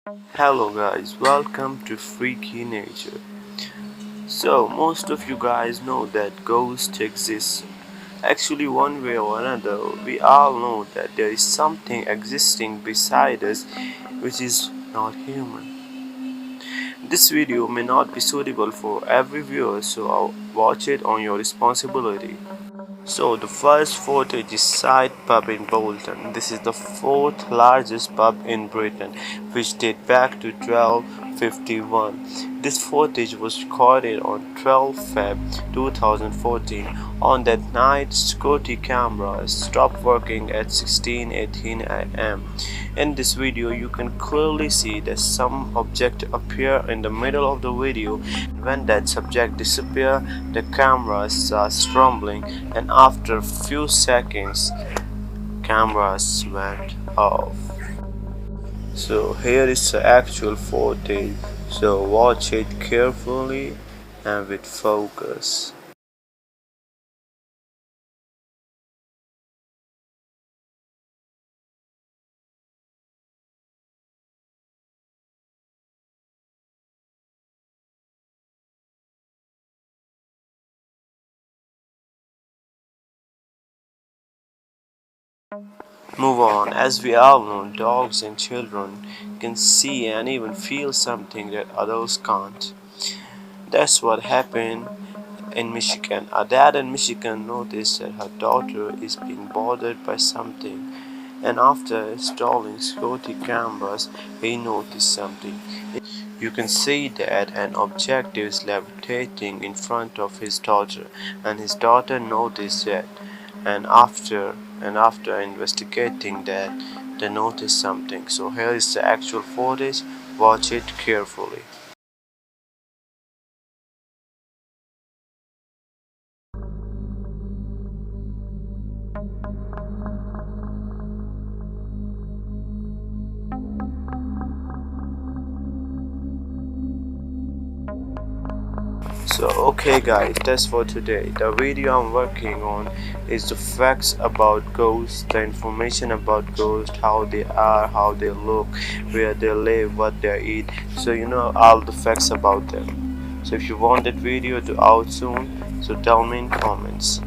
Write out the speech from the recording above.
Hello guys, welcome to Freaky Nature. So most of you guys know that ghosts exist. Actually, one way or another, we all know that there is something existing beside us which is not human. This video may not be suitable for every viewer, so I'll watch it on your responsibility. So the first footage is Side Pub in Bolton. This is the fourth largest pub in Britain, which dates back to 1251. This footage was recorded on 12 Feb 2014. On that night, security cameras stopped working at 16:18 am. In this video, you can clearly see that some object appear in the middle of the video. When that subject disappears, the camera starts rumbling, and after a few seconds, cameras went off. So here is the actual footage. So watch it carefully and with focus. Move on. As we all know, dogs and children can see and even feel something that adults can't. That's what happened in Michigan. A dad in Michigan noticed that her daughter is being bothered by something, and after installing security cameras, he noticed something. You can see that an object is levitating in front of his daughter, and his daughter noticed that. And after investigating that, they noticed something. So here is the actual footage. Watch it carefully. So okay guys, that's for today. The video I'm working on is the facts about ghosts, the information about ghosts, how they are, how they look, where they live, what they eat. So you know all the facts about them. So if you want that video to out soon, so tell me in comments.